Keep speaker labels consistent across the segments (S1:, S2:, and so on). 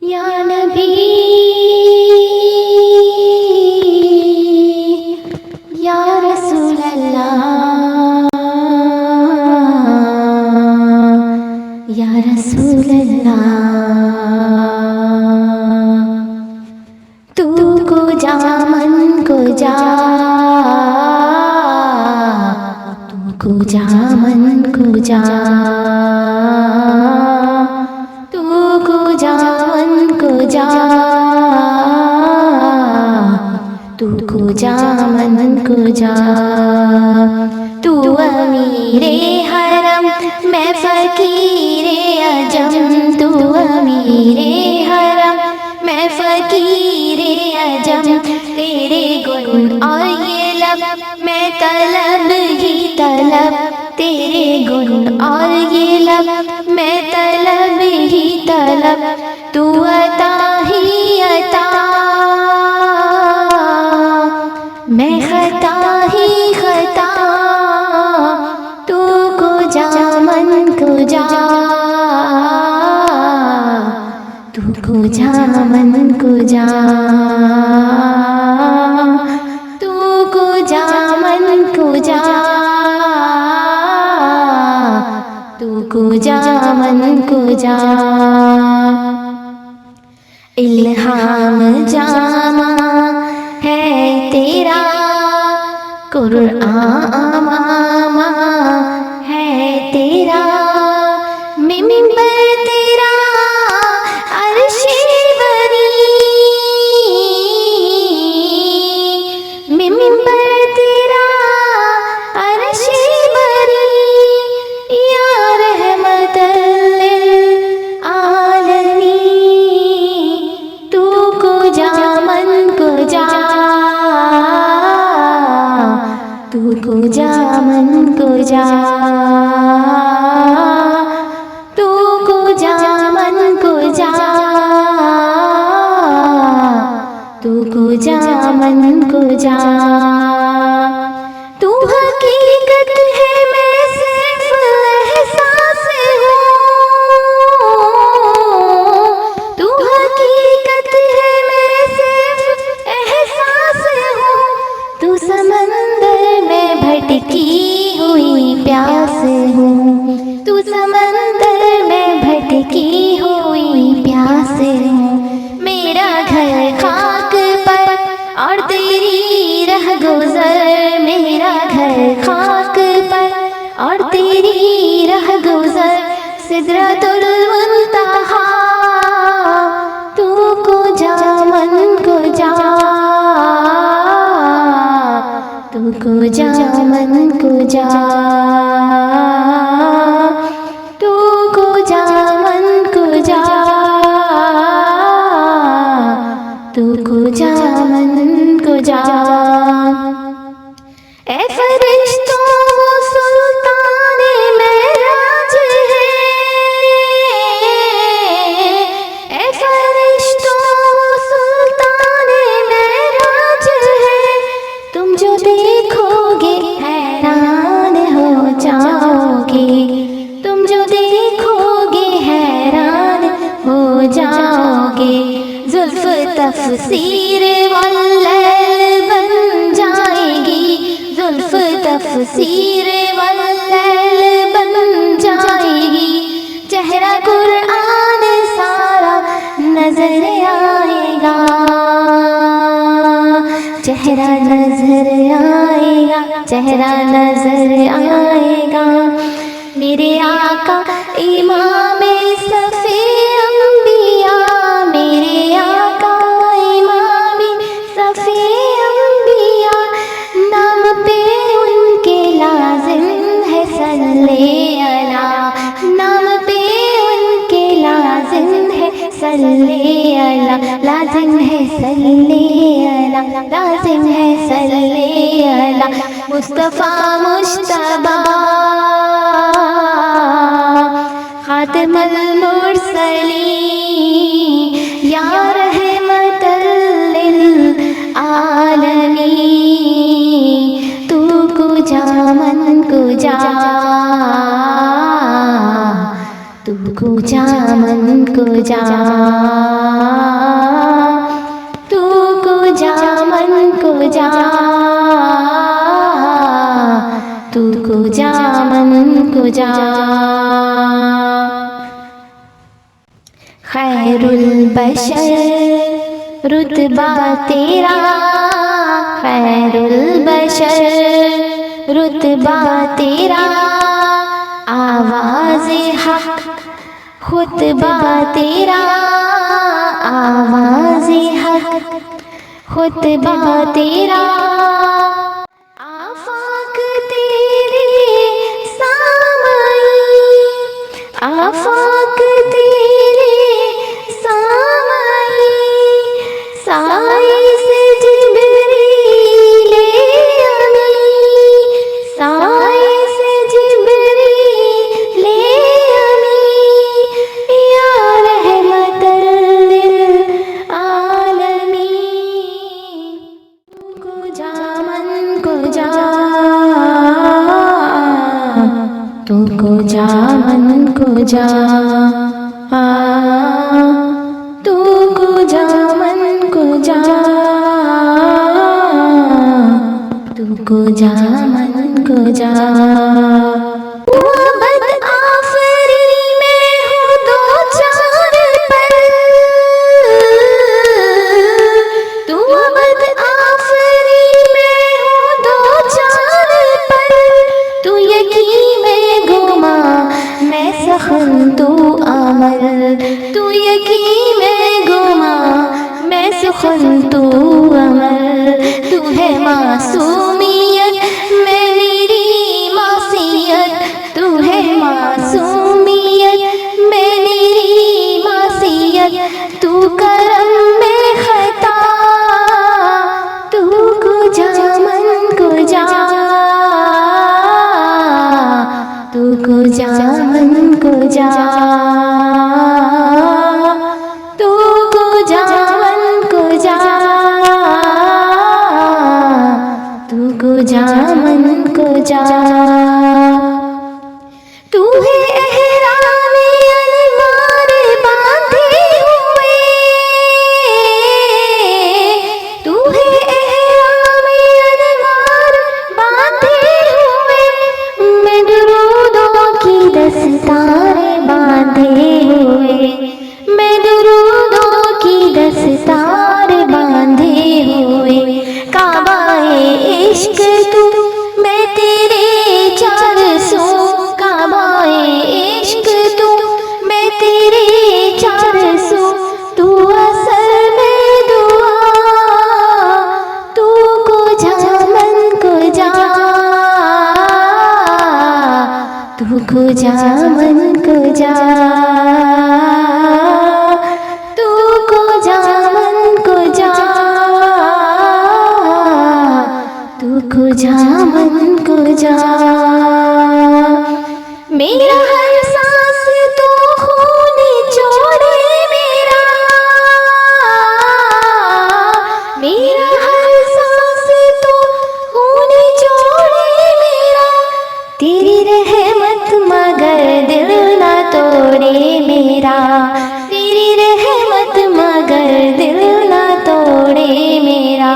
S1: या नबी या रसूल अल्लाह या रसूल अल्लाह। तू को जा मन को जा, तू को जा मन को जा, तू को जा मन को जा, तू को जा मन को जा। तू अमीरे हरम मैं फ़कीरे अजम, तू अमीरे हरम मैं फ़कीरे अजम। तेरे गुण और ये लब मैं तलब ही तलब, तेरे गुण और ये लब मैं तलब ही तलब। तू अता ही अता मैं खता ही खता, तू को जा मन को जा, तू को जा मन को जा, तू को जा मन को जा, तू को जा मन को जा। इल्हाम जामा है तेरा कुरआन आमामा है तेरा, मिंबर तेरा अर्शे बरी, मिंबर तेरा अर्शे बरी। या रहमतल लिल आलमीन, तू को जा मन को जा, तू को जा मन को जा, तू को जा मन को जा, तू को जा मन को जा। तू हकीकत है मैं सिर्फ एहसास हूँ, तू हकीकत है मैं सिर्फ एहसास हूँ। तू समंदर में भटकी हुई प्यास हूँ, तू समंदर में भटकी हुई प्यास हूँ। मेरा घर खाक पर और तेरी रह गुज़र, मेरा घर खाक पर और तेरी रह गुज़र। सिदरतुल मुंतहा, तू को जा मन को जा, तू को जा मन को जा, तू को जा मन को जा, तू को जा मन को जा। ए फरिश्तों वो सुल्ताने मेराज है, ए फरिश्तों वो सुल्ताने मेराज है। तुम जो देखोगे हैरान हो जाओगे, तुम जो देखोगे हैरान हो जाओगे। जुल्फ तफसीर वल्लैल बन जाएगी, जुल्फ तफसीर वल्लैल बन जाएगी। चेहरा कुरआन सारा नजर आएगा, चेहरा नजर आएगा, चेहरा नजर आएगा। मेरे आका इमाम सफ़े अंबिया, मेरे आका इमाम सफ़े अंबिया। नाम पे उनके लाजिम है सल्ले अला, नाम पे उनके लाजिम है सल्ले अला, लाजिम है सल्ले अला, लाजिम है सल्ले अला। मुस्तफ़ा मुश्तबा खातिमुल मुरसलीन, या रहमतल लिल आलमीन। तू को जा मन को जा, तू को जा मन को जा। को जा। खैरुल बशर रुतबा तेरा, खैरुल बशर रुतबा तेरा, आवाज़े हक खुतबा तेरा, आवाज़े हक खुतबा तेरा। आफाक तेरे सामई, आफाक तेरे सामई, साए से जिब्रील अमी, साए से जिब्रील अमी, या रहमतल लिल आलमीन। तू को जा मन को जा, तू को जा मन को जा, तू को जा मन को जा, तू को जा मन को जा। तू अबद आफरी में हो दो चार पल, तू अबद आफरी में हो दो चार पल, तू यकीन में गुमा मैं सखन तू अमल, तू यकीन में गुमा मैं सखन तू अमल। तू है मासूमियत मैं मेरी मासियत, तू है मासूमियत मैं मेरी मासियत, तू करम में खता, तू को जा मन को जा, तू को जा मन को जा, तू को जा मन को जा, तू को जा मन को जा। तू है एहरामे अनवार बांधे हुए, तू है एहरामे अनवार बांधे हुए, मैं दुरूदों की दस्तारें बांधे हुए, मैं दुरूदों की दस्तार बांधे हुए। काबाए इश्क तू मैं तेरे चार सू, काबाए इश्क तू मैं तेरे चार सू, तू असल में दुआ, तू को जा मन को जा, तू को जा मन को जा, तू को जा मन को जा, तू को जा मन को जा। मेरा हर सांस तो खून जोड़े मेरा, मेरा हर सांस तो खून जोड़े मेरा, तेरी रहमत मगर दिल ना तोड़े मेरा, तेरी रहमत मगर दिल ना तोड़े मेरा।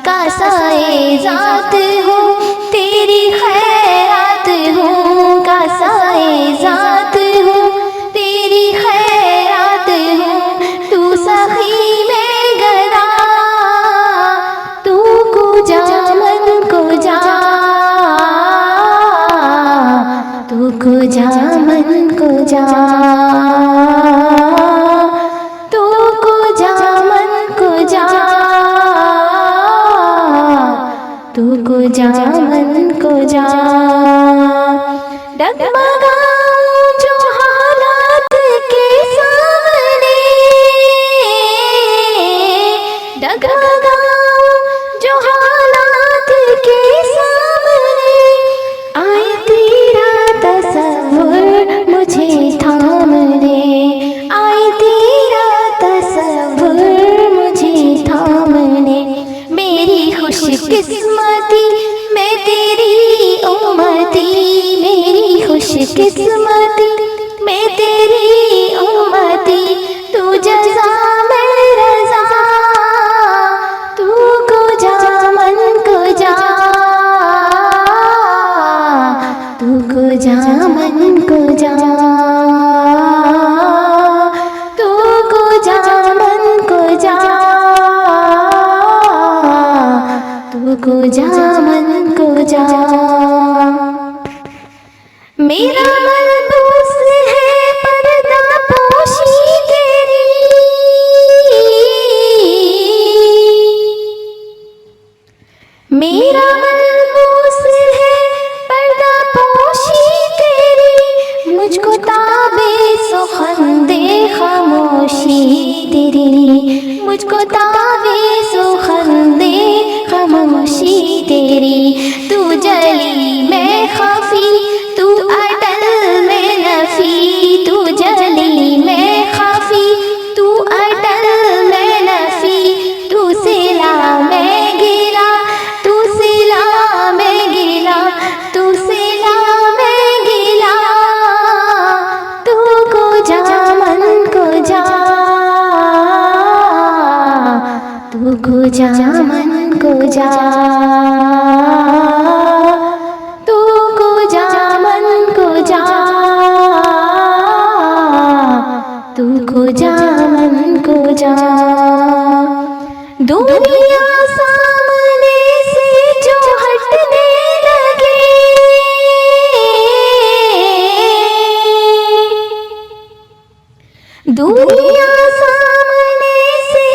S1: कासाए जात हूँ तेरी खैरात हूँ, कासाए जात हूँ तेरी खैरात हूँ, तू सखी में गदा, तू को जा मन को जा, तू को जा मन को जा, तू को जा मन को जा, तू को जा मन को जा। डगमगाऊं जो हालात के सामने, डगमगाऊं जो हालात के सामने, आए तेरा तसव्वुर मुझे थाम ले, आए तेरा तसव्वुर मुझे थाम ले। मेरी खुशकिस्मती मैं तेरी उम्मती, मेरी खुशकिस्मती मैं तेरी उम्मती, तू जज़ा मैं रज़ा, तू को जा मन को जा, तू को जा मन जा, तू को जा मन को जा, तू को जा मन को जा। मेरा मलबूस है पर्दा पोशी तेरी, मेरा मलबूस है पर्दा पोशी तेरी, मुझको ताबे सुखन दे खामोशी तेरी, मुझको ताबे सुखन दे खामोशी तेरी। तू जली मैं खाफी, तू अटल मैं नफी, तू जली मैं खाफी, तू अटल मैं नफी, तू सिला मैं गिला, तू सिला मैं गिला, तू सिला मैं गिला, तू को जा मन को जा, तू को जा मन को जा, तू को जा मन को जा, तू को जा मन को जा। दुनिया सामने से जो हटने लगे, दुनिया सामने से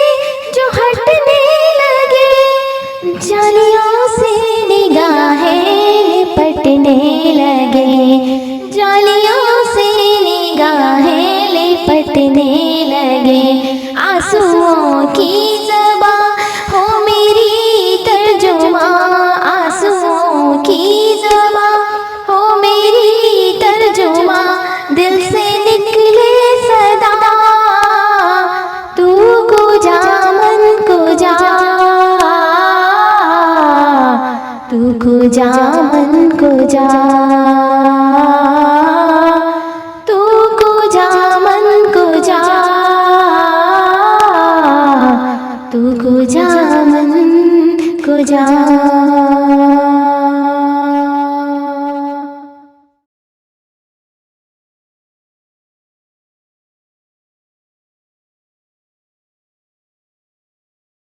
S1: जो हटने लगे, जालियों से निगाहें लिपटने लगे, जालियों से निगाहें लिपटने लगे। आंसुओं की ज़बां हो मेरी तर्जुमा, आंसुओं की ज़बां हो मेरी तर्जुमा, दिल से निकले सदा, तू को जा मन को जा, तू को जा मन को जा, तू को जा मन को जा, तू को जा मन को जा।